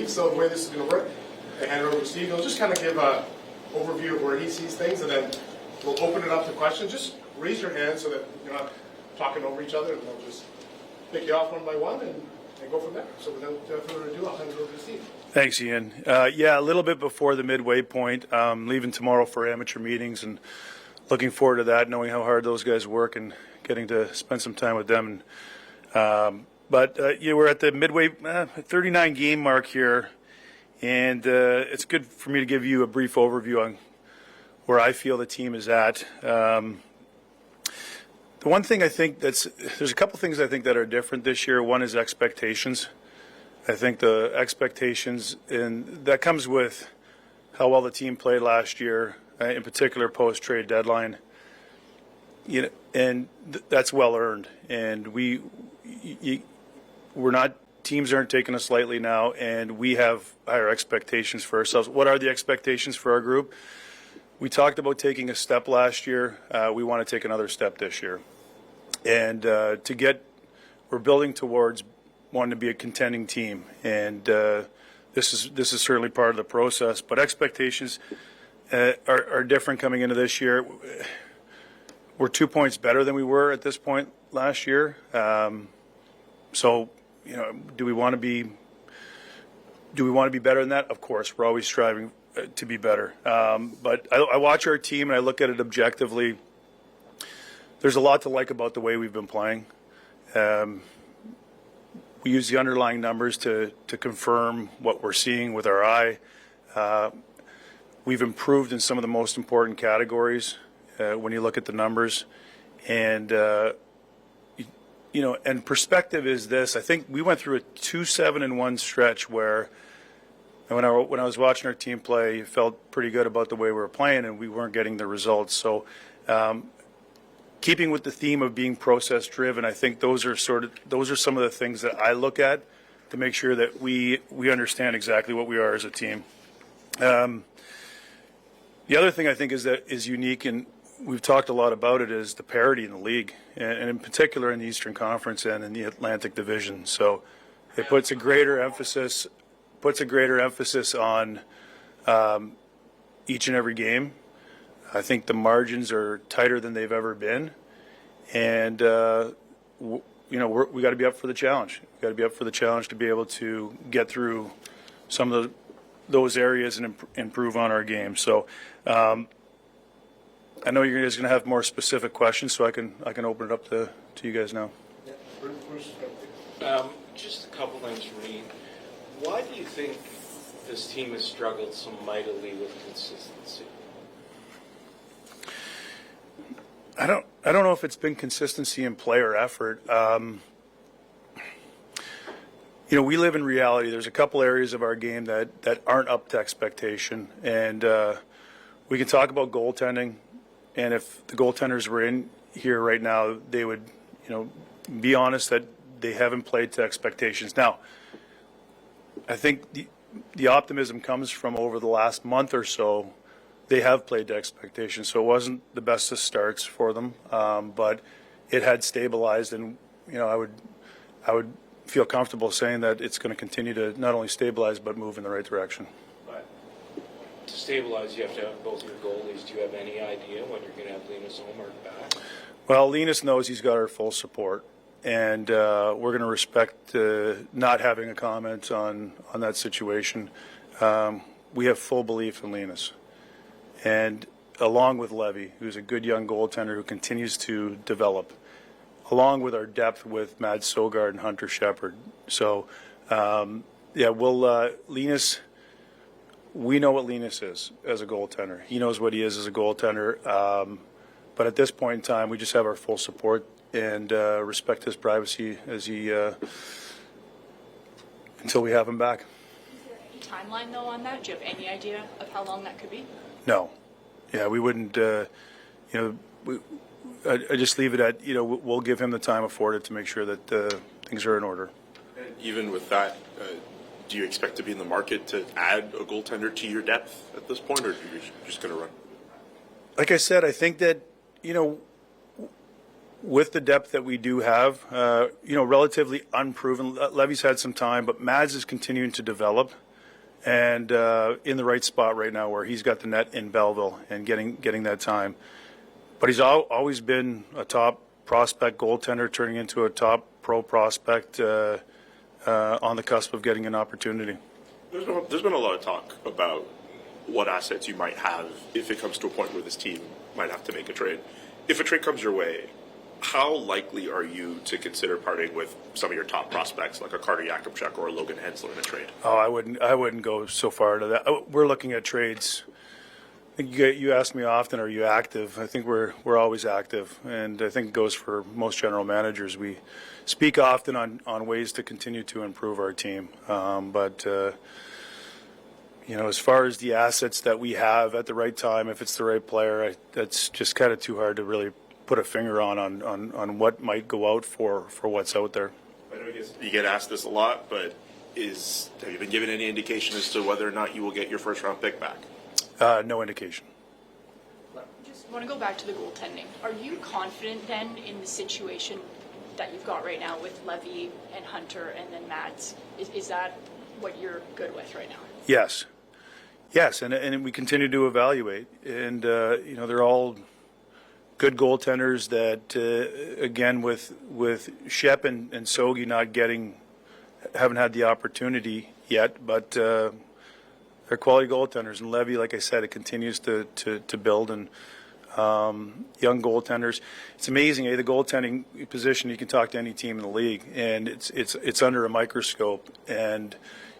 So the way this is going to work, I hand it over to Steve. He'll just kind of give an overview of where he sees things, and then we'll open it up to questions. Just raise your hand so that you're not talking over each other, and we'll just pick you off one by one and go from there. So without further ado, I'll hand it over to Steve. Thanks, Ian. Yeah, a little bit before the midway point. Leaving tomorrow for amateur meetings and looking forward to that, knowing how hard those guys work and getting to spend some time with them. But we're at the midway 39 game mark here, and it's good for me to give you a brief overview on where I feel the team is at. The one thing I think there's a couple things I think that are different this year. One is expectations. I think the expectations, and that comes with how well the team played last year, in particular post-trade deadline. And that's well earned, and teams aren't taking us lightly now, and we have higher expectations for ourselves. What are the expectations for our group? We talked about taking a step last year. We want to take another step this year, and we're building towards wanting to be a contending team, and this is certainly part of the process. But expectations are different coming into this year. We're 2 points better than we were at this point last year. So, do we want to be better than that? Of course, we're always striving to be better. But I watch our team and I look at it objectively. There's a lot to like about the way we've been playing. We use the underlying numbers to confirm what we're seeing with our eye. We've improved in some of the most important categories when you look at the numbers, and and perspective is this. I think we went through a 2-7-1 stretch where, when I was watching our team play, it felt pretty good about the way we were playing, and we weren't getting the results. So, keeping with the theme of being process driven, I think those are some of the things that I look at to make sure that we understand exactly what we are as a team. The other thing I think is unique, and we've talked a lot about it, is the parity in the league, and in particular in the Eastern Conference and in the Atlantic Division. So it puts a greater emphasis on each and every game. I think the margins are tighter than they've ever been, and we got to be up for the challenge. We got to be up for the challenge to be able to get through some of those areas and improve on our game. So I know you're guys going to have more specific questions, so I can open it up to you guys now. Just a couple things for me. Why do you think this team has struggled so mightily with consistency? I don't know if it's been consistency in play or effort. We live in reality. There's a couple areas of our game that aren't up to expectation, and we can talk about goaltending. And if the goaltenders were in here right now, they would, be honest that they haven't played to expectations. Now, I think the optimism comes from over the last month or so. They have played to expectations, so it wasn't the best of starts for them, but it had stabilized, and I would feel comfortable saying that it's going to continue to not only stabilize but move in the right direction. But to stabilize, you have to have both your goalies. Do you have any idea when you're going to have Linus Ullmark back? Well, Linus knows he's got our full support, and we're going to respect not having a comment on that situation. We have full belief in Linus. And along with Levy, who's a good young goaltender who continues to develop, along with our depth with Mads Sogard and Hunter Shepard. So, Linus, we know what Linus is as a goaltender. He knows what he is as a goaltender. But at this point in time, we just have our full support and respect his privacy as until we have him back. Is there any timeline, though, on that? Do you have any idea of how long that could be? No. Yeah, we wouldn't, I just leave it at, we'll give him the time afforded to make sure that things are in order. And even with that, do you expect to be in the market to add a goaltender to your depth at this point, or are you just going to run? Like I said, I think that, with the depth that we do have, relatively unproven. Levy's had some time, but Mads is continuing to develop. and in the right spot right now where he's got the net in Belleville and getting that time. But he's always been a top prospect goaltender, turning into a top pro prospect on the cusp of getting an opportunity. There's been a lot of talk about what assets you might have if it comes to a point where this team might have to make a trade. If a trade comes your way, how likely are you to consider parting with some of your top prospects, like a Carter Yakupchuk or a Logan Hensler in a trade? Oh, I wouldn't go so far to that. We're looking at trades. I think you ask me often, are you active? I think we're always active, and I think it goes for most general managers. We speak often on ways to continue to improve our team, but as far as the assets that we have at the right time, if it's the right player, that's just kind of too hard to really put a finger on what might go out for what's out there. I know you get asked this a lot, but have you been given any indication as to whether or not you will get your first round pick back? No indication. Just want to go back to the goaltending. Are you confident then in the situation that you've got right now with Levy and Hunter and then Mads? Is that what you're good with right now? Yes, and we continue to evaluate, and they're all good goaltenders that, again, with Shep and Sogi haven't had the opportunity yet, but they're quality goaltenders. And Levy, like I said, it continues to build, and young goaltenders. It's amazing, the goaltending position. You can talk to any team in the league, and it's under a microscope, and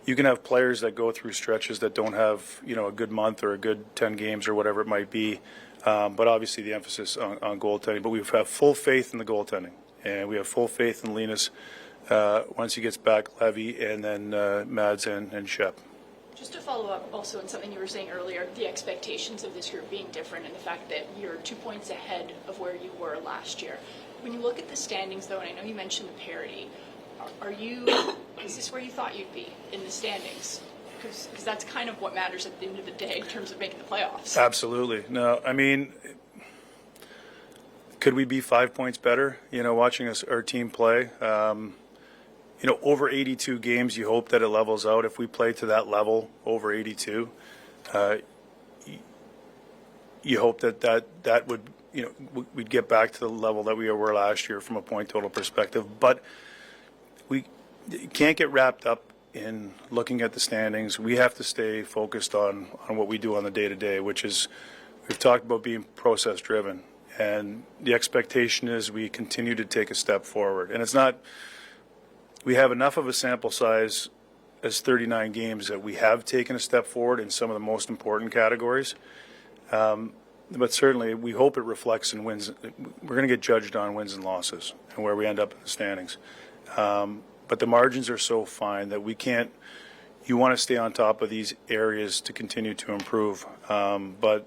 you can have players that go through stretches that don't have a good month or a good 10 games or whatever it might be. But obviously the emphasis on goaltending. But we have full faith in the goaltending, and we have full faith in Linus once he gets back, Levy, and then Mads and Shep. Just to follow up also on something you were saying earlier, the expectations of this group being different and the fact that you're 2 points ahead of where you were last year. When you look at the standings, though, and I know you mentioned the parity, is this where you thought you'd be in the standings? Because that's kind of what matters at the end of the day in terms of making the playoffs. Absolutely. No, I mean, could we be 5 points better? Watching our team play. Over 82 games, you hope that it levels out. If we play to that level over 82, you hope that would, we'd get back to the level that we were last year from a point total perspective. But we can't get wrapped up in looking at the standings. We have to stay focused on what we do on the day-to-day, which is, we've talked about being process-driven. And the expectation is we continue to take a step forward. And it's not, we have enough of a sample size as 39 games that we have taken a step forward in some of the most important categories. But certainly we hope it reflects in wins. We're going to get judged on wins and losses and where we end up in the standings. But the margins are so fine that we can't, you want to stay on top of these areas to continue to improve. But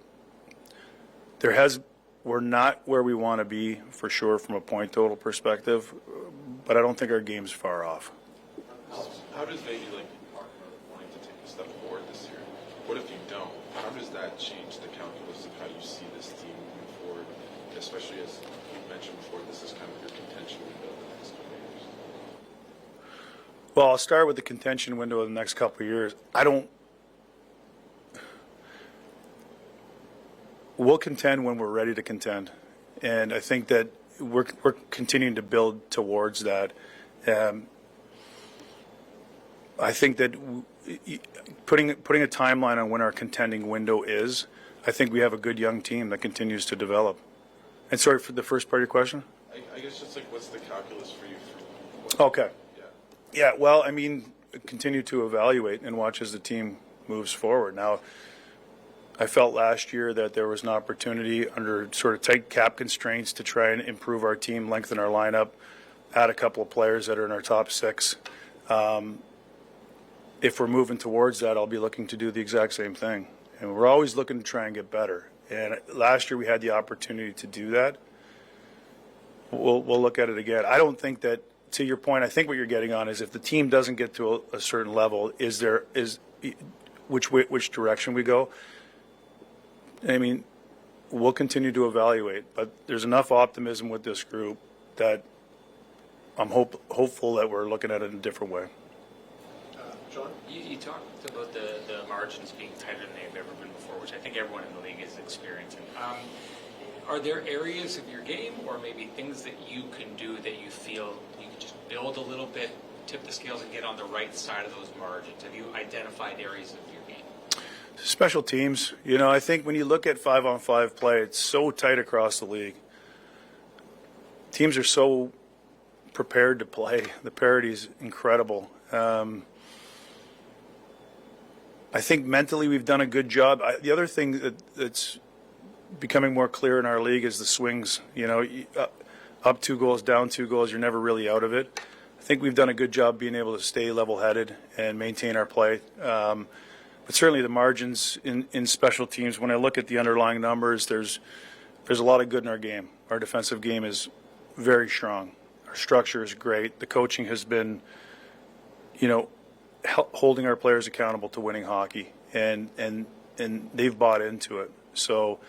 we're not where we want to be for sure from a point total perspective, but I don't think our game's far off. How does maybe wanting to take a step forward this year? What if you don't? How does that change the calculus of how you see this team moving forward, especially as you mentioned before, this is kind of your contention window the next couple of years? Well, I'll start with the contention window of the next couple of years. We'll contend when we're ready to contend, and I think that we're continuing to build towards that. I think that putting a timeline on when our contending window is, I think we have a good young team that continues to develop. And sorry for the first part of your question? I guess just what's the calculus for you? Okay. Yeah, well, I mean, continue to evaluate and watch as the team moves forward. Now, I felt last year that there was an opportunity under sort of tight cap constraints to try and improve our team, lengthen our lineup, add a couple of players that are in our top six. If we're moving towards that, I'll be looking to do the exact same thing. And we're always looking to try and get better. And last year we had the opportunity to do that. We'll look at it again. I don't think that, to your point, I think what you're getting on is if the team doesn't get to a certain level, which direction we go. I mean, we'll continue to evaluate, but there's enough optimism with this group that I'm hopeful that we're looking at it in a different way. John? You talked about the margins being tighter than they've ever been before, which I think everyone in the league is experiencing. Are there areas of your game or maybe things that you can do that you feel you can just build a little bit, tip the scales and get on the right side of those margins? Have you identified areas of your game? Special teams. You know, I think when you look at 5-on-5 play, it's so tight across the league. Teams are so prepared to play. The parity is incredible. I think mentally we've done a good job. The other thing that's becoming more clear in our league is the swings. You know, up 2 goals, down 2 goals, you're never really out of it. I think we've done a good job being able to stay level-headed and maintain our play. But certainly the margins in special teams, when I look at the underlying numbers, there's a lot of good in our game. Our defensive game is very strong. Our structure is great. The coaching has been, you know, holding our players accountable to winning hockey, and they've bought into it. So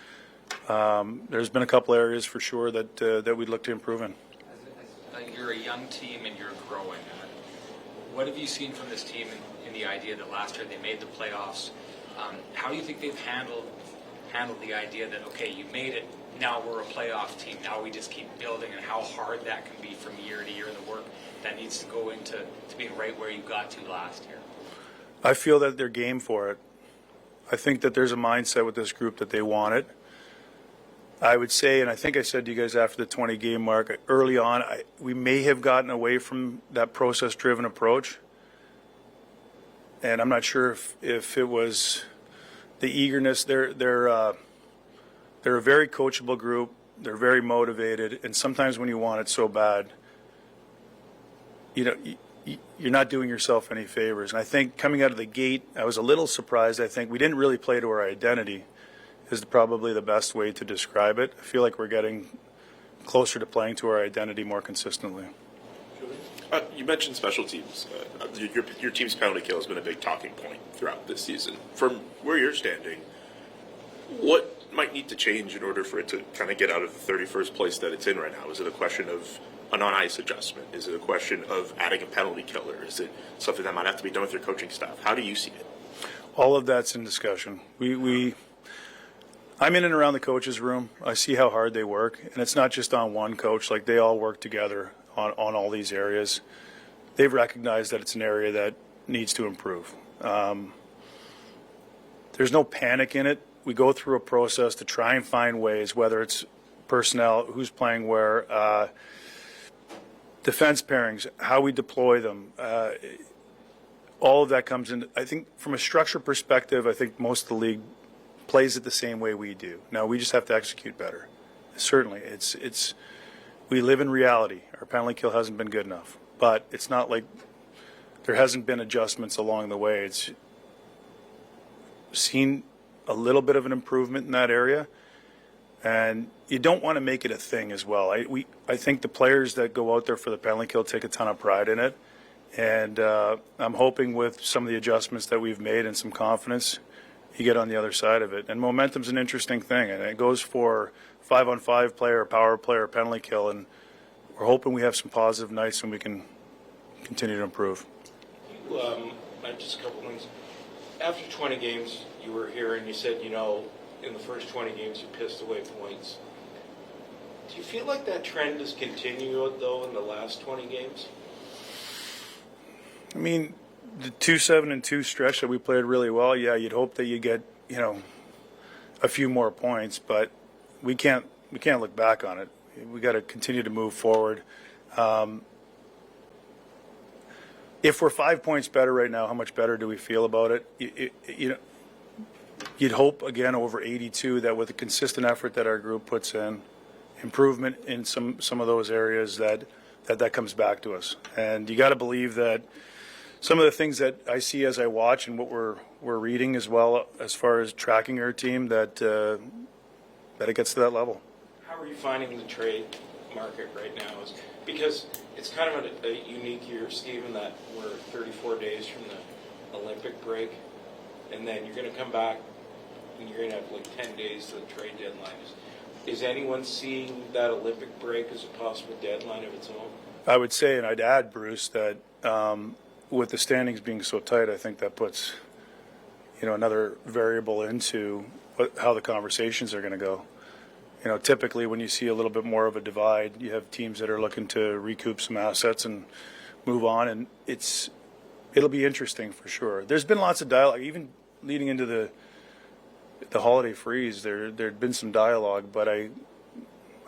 there's been a couple areas for sure that we'd look to improve in. You're a young team and you're growing. What have you seen from this team in the idea that last year they made the playoffs? How do you think they've handled the idea that, okay, you made it, now we're a playoff team, now we just keep building, and how hard that can be from year to year, the work that needs to go into being right where you got to last year? I feel that they're game for it. I think that there's a mindset with this group that they want it. I would say, and I think I said to you guys after the 20-game mark, early on, we may have gotten away from that process-driven approach. And I'm not sure if it was the eagerness. They're a very coachable group. They're very motivated. And sometimes when you want it so bad, you know, you're not doing yourself any favors. And I think coming out of the gate, I was a little surprised. I think we didn't really play to our identity is probably the best way to describe it. I feel like we're getting closer to playing to our identity more consistently. You mentioned special teams. Your team's penalty kill has been a big talking point throughout this season. From where you're standing, what might need to change in order for it to kind of get out of the 31st place that it's in right now? Is it a question of an on-ice adjustment? Is it a question of adding a penalty killer? Is it something that might have to be done with your coaching staff? How do you see it? All of that's in discussion. I'm in and around the coaches' room. I see how hard they work, and it's not just on one coach. Like, they all work together on all these areas. They've recognized that it's an area that needs to improve. There's no panic in it. We go through a process to try and find ways, whether it's personnel, who's playing where, defense pairings, how we deploy them. All of that comes in. I think from a structure perspective, I think most of the league plays it the same way we do. Now, we just have to execute better. Certainly, we live in reality. Our penalty kill hasn't been good enough, but it's not like there hasn't been adjustments along the way. It's seen a little bit of an improvement in that area, and you don't want to make it a thing as well. I think the players that go out there for the penalty kill take a ton of pride in it, and I'm hoping with some of the adjustments that we've made and some confidence, you get on the other side of it. And momentum's an interesting thing, and it goes for 5-on-5 player, power player, penalty kill, and we're hoping we have some positive nights and we can continue to improve. Just a couple things. After 20 games, you were here and you said, you know, in the first 20 games you pissed away points. Do you feel like that trend has continued, though, in the last 20 games? I mean, the 2-7-2 stretch that we played really well, yeah, you'd hope that you get, you know, a few more points, but we can't look back on it. We got to continue to move forward. If we're 5 points better right now, how much better do we feel about it? You know, you'd hope again over 82 that with the consistent effort that our group puts in, improvement in some of those areas that comes back to us. And you got to believe that some of the things that I see as I watch and what we're reading as well as far as tracking our team, that it gets to that level. How are you finding the trade market right now? Because it's kind of a unique year, Stephen, that we're 34 days from the Olympic break, and then you're going to come back and you're going to have like 10 days to the trade deadline. Is anyone seeing that Olympic break as a possible deadline of its own? I would say, and I'd add, Bruce, that with the standings being so tight, I think that puts another variable into how the conversations are going to go. Typically when you see a little bit more of a divide, you have teams that are looking to recoup some assets and move on, and it'll be interesting for sure. There's been lots of dialogue, even leading into the holiday freeze. There'd been some dialogue, but I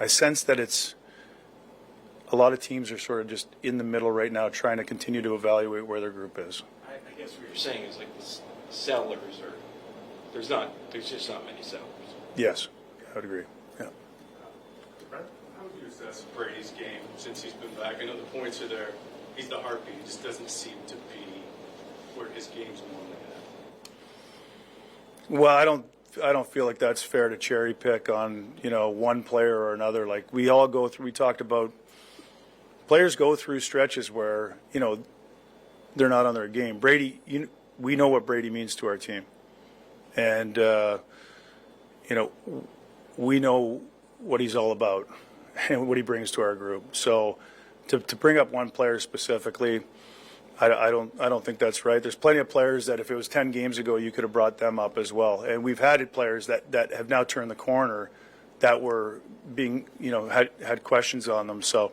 sense that it's a lot of teams are sort of just in the middle right now, trying to continue to evaluate where their group is. I guess what you're saying is like the sellers are, there's just not many sellers. Yes, I would agree. Yeah. How would you assess Brady's game since he's been back? I know the points are there. He's the heartbeat. He just doesn't seem to be where his game's normally at. Well, I don't feel like that's fair to cherry pick on one player or another. Like we all go through. We talked about players go through stretches where they're not on their game. Brady, we know what Brady means to our team, and we know what he's all about and what he brings to our group. So to bring up one player specifically, I don't think that's right. There's plenty of players that if it was 10 games ago, you could have brought them up as well. And we've had players that have now turned the corner that were being, had questions on them. So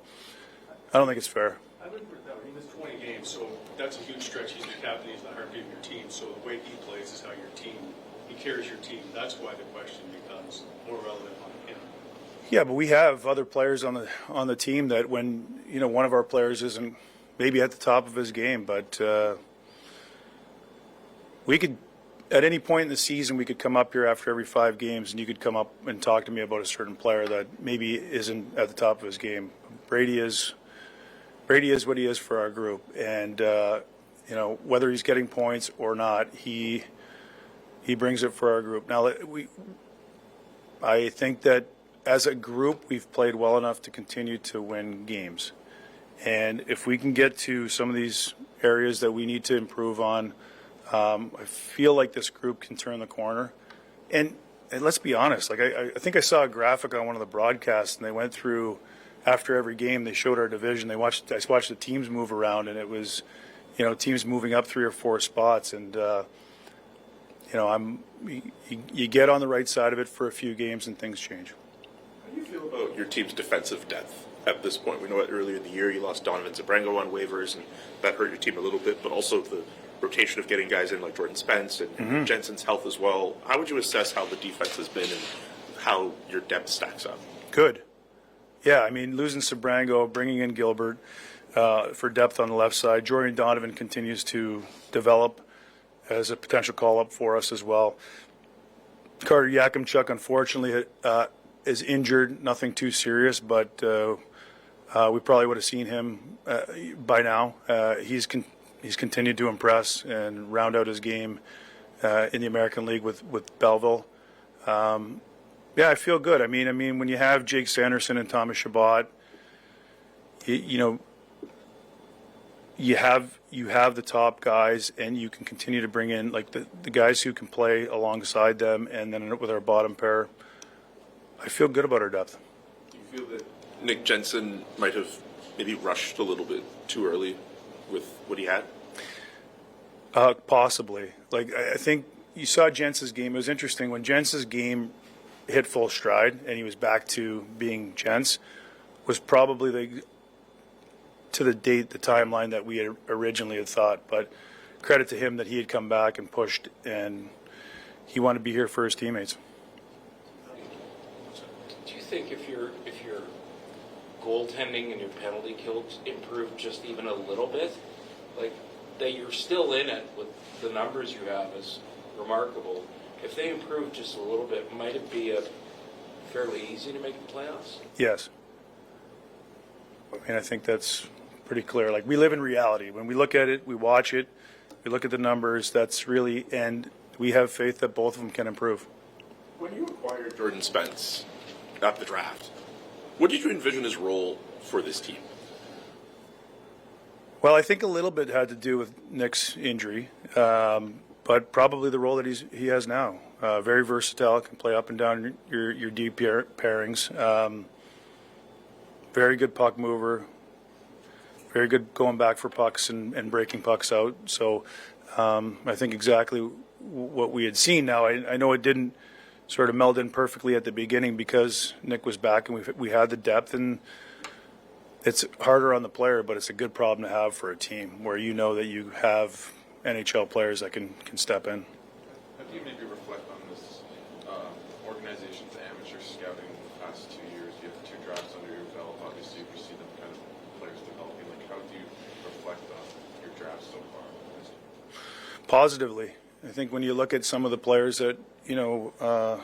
I don't think it's fair. I wouldn't put it that way. He missed 20 games, so that's a huge stretch. He's the captain. He's the heartbeat of your team. So the way he plays is how he carries your team. That's why the question becomes more relevant on him. Yeah, but we have other players on the team that when one of our players isn't maybe at the top of his game, but we could at any point in the season we could come up here after every 5 games and you could come up and talk to me about a certain player that maybe isn't at the top of his game. Brady is what he is for our group, and whether he's getting points or not, he brings it for our group. Now I think that as a group, we've played well enough to continue to win games. And if we can get to some of these areas that we need to improve on, I feel like this group can turn the corner. And let's be honest, like I think I saw a graphic on one of the broadcasts, and they went through after every game. They showed our division. I watched the teams move around, and it was, teams moving up 3 or 4 spots. And you get on the right side of it for a few games, and things change. How do you feel about your team's defensive depth at this point? We know that earlier in the year you lost Donovan Zabrango on waivers, and that hurt your team a little bit, but also the rotation of getting guys in like Jordan Spence and Jensen's health as well. How would you assess how the defense has been and how your depth stacks up? Good. Yeah, I mean, losing Sabrango, bringing in Gilbert for depth on the left side. Jordan Donovan continues to develop as a potential call-up for us as well. Carter Yakimchuk, unfortunately, is injured. Nothing too serious, but we probably would have seen him by now. He's continued to impress and round out his game in the American League with Belleville. Yeah, I feel good. I mean, when you have Jake Sanderson and Thomas Chabot, you have the top guys, and you can continue to bring in like the guys who can play alongside them, and then with our bottom pair, I feel good about our depth. Do you feel that Nick Jensen might have maybe rushed a little bit too early with what he had? Possibly. Like I think you saw Jensen's game. It was interesting when Jensen's game hit full stride and he was back to being Jens. Was probably the timeline that we had originally had thought. But credit to him that he had come back and pushed, and he wanted to be here for his teammates. Do you think if your goaltending and your penalty kills improved just even a little bit, like that you're still in it with the numbers you have is remarkable. If they improve just a little bit, might it be fairly easy to make the playoffs? Yes. I mean, I think that's pretty clear. Like, we live in reality. When we look at it, we watch it, we look at the numbers, that's really, and we have faith that both of them can improve. When you acquired Jordan Spence at the draft, what did you envision his role for this team? Well, I think a little bit had to do with Nick's injury, but probably the role that he has now. Very versatile, can play up and down your deep pairings. Very good puck mover. Very good going back for pucks and breaking pucks out. So I think exactly what we had seen. Now, I know it didn't sort of meld in perfectly at the beginning because Nick was back and we had the depth, and it's harder on the player, but it's a good problem to have for a team where you know that you have NHL players that can step in. How do you maybe reflect on this organization's amateur scouting the past 2 years? You have 2 drafts under your belt. Obviously, you see the kind of players developing. Like, how do you reflect on your draft so far? Positively. I think when you look at some of the players that, a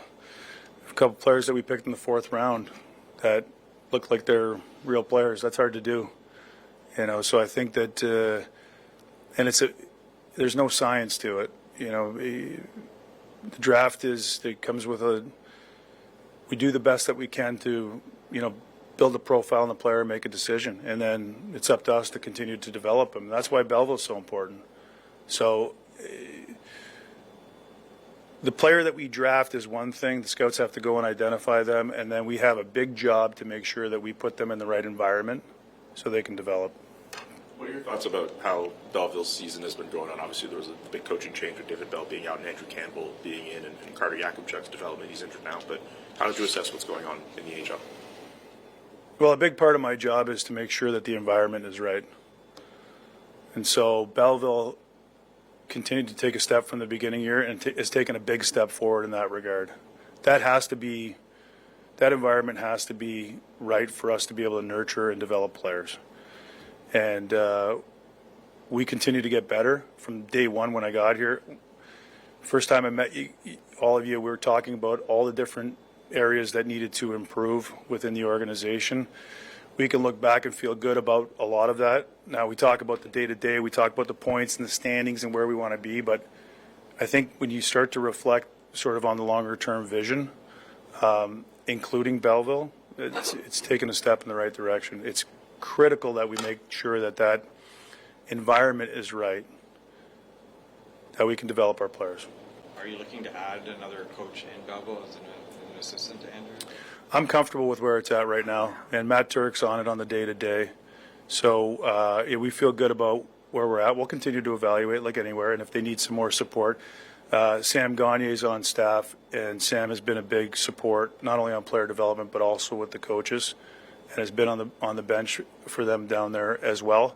couple players that we picked in the 4th round that look like they're real players, that's hard to do. So I think that, and there's no science to it. The draft it comes with we do the best that we can to, build a profile on the player, make a decision, and then it's up to us to continue to develop them. That's why Belleville's so important. So the player that we draft is one thing. The scouts have to go and identify them, and then we have a big job to make sure that we put them in the right environment so they can develop. What are your thoughts about how Belleville's season has been going on? Obviously, there was a big coaching change with David Bell being out and Andrew Campbell being in, and Carter Yakubchuk's development. He's injured now, but how did you assess what's going on in the AHL? Well, a big part of my job is to make sure that the environment is right. And so Belleville continued to take a step from the beginning year and has taken a big step forward in that regard. That environment has to be right for us to be able to nurture and develop players. And we continue to get better from day one when I got here. First time I met you, all of you, we were talking about all the different areas that needed to improve within the organization. We can look back and feel good about a lot of that. Now, we talk about the day-to-day, we talk about the points and the standings and where we want to be, but I think when you start to reflect sort of on the longer-term vision, including Belleville, it's taken a step in the right direction. It's critical that we make sure that environment is right, that we can develop our players. Are you looking to add another coach in Belleville as an assistant to Andrew? I'm comfortable with where it's at right now, and Matt Turk's on it on the day-to-day. So we feel good about where we're at. We'll continue to evaluate like anywhere, and if they need some more support. Sam Gagne is on staff, and Sam has been a big support, not only on player development, but also with the coaches, and has been on the bench for them down there as well.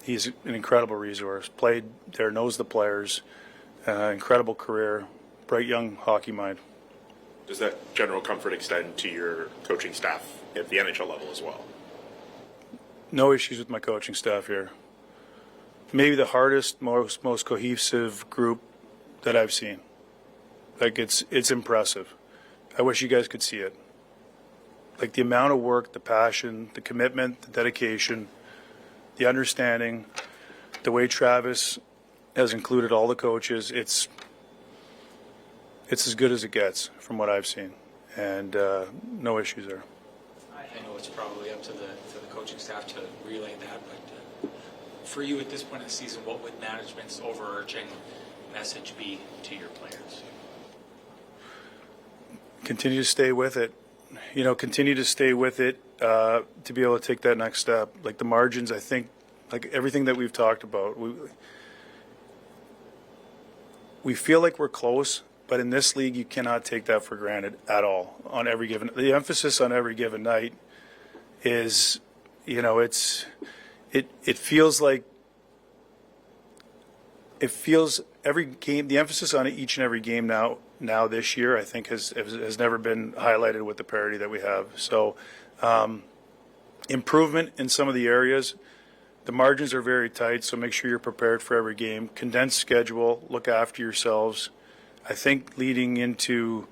He's an incredible resource, played there, knows the players, incredible career, bright young hockey mind. Does that general comfort extend to your coaching staff at the NHL level as well? No issues with my coaching staff here. Maybe the hardest, most cohesive group that I've seen. Like, it's impressive. I wish you guys could see it. Like, the amount of work, the passion, the commitment, the dedication, the understanding, the way Travis has included all the coaches, it's as good as it gets from what I've seen, and no issues there. I know it's probably up to the coaching staff to relay that, but for you at this point in the season, what would management's overarching message be to your players? Continue to stay with it. Continue to stay with it to be able to take that next step. Like the margins, I think, like everything that we've talked about, we feel like we're close. But in this league, you cannot take that for granted at all. The emphasis on every given night is, it feels like every game. The emphasis on each and every game now this year, I think has never been highlighted with the parity that we have. So, improvement in some of the areas. The margins are very tight, so make sure you're prepared for every game. Condensed schedule. Look after yourselves. I think leading into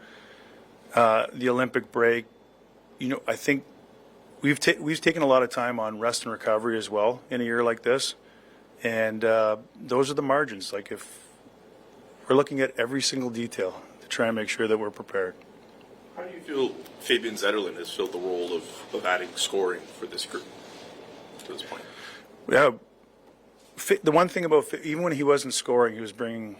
the Olympic break, I think we've taken a lot of time on rest and recovery as well in a year like this, and those are the margins. Like if we're looking at every single detail to try and make sure that we're prepared. How do you feel Fabian Zetterlund has filled the role of adding scoring for this group to this point? Yeah, the one thing about even when he wasn't scoring, he was bringing.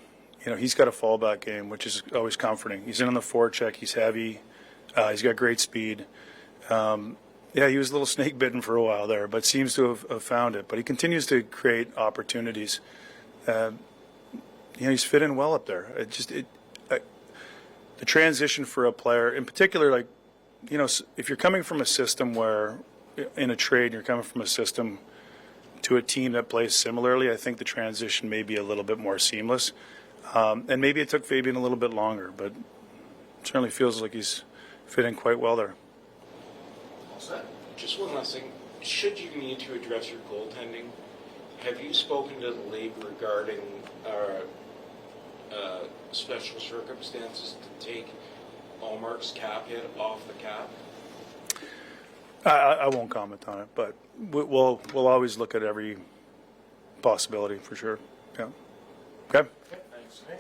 He's got a fallback game, which is always comforting. He's in on the forecheck. He's heavy. He's got great speed. He was a little snake bitten for a while there, but seems to have found it. But he continues to create opportunities. he's fit in well up there. The transition for a player, in particular, like, if you're coming from a system where, in a trade, you're coming from a system to a team that plays similarly, I think the transition may be a little bit more seamless. And maybe it took Fabian a little bit longer, but it certainly feels like he's fit in quite well there. All set. Just one last thing. Should you need to address your goaltending, have you spoken to the league regarding special circumstances to take Allmark's cap hit off the cap? I won't comment on it, but we'll always look at every possibility for sure. Yeah. Okay. Thanks.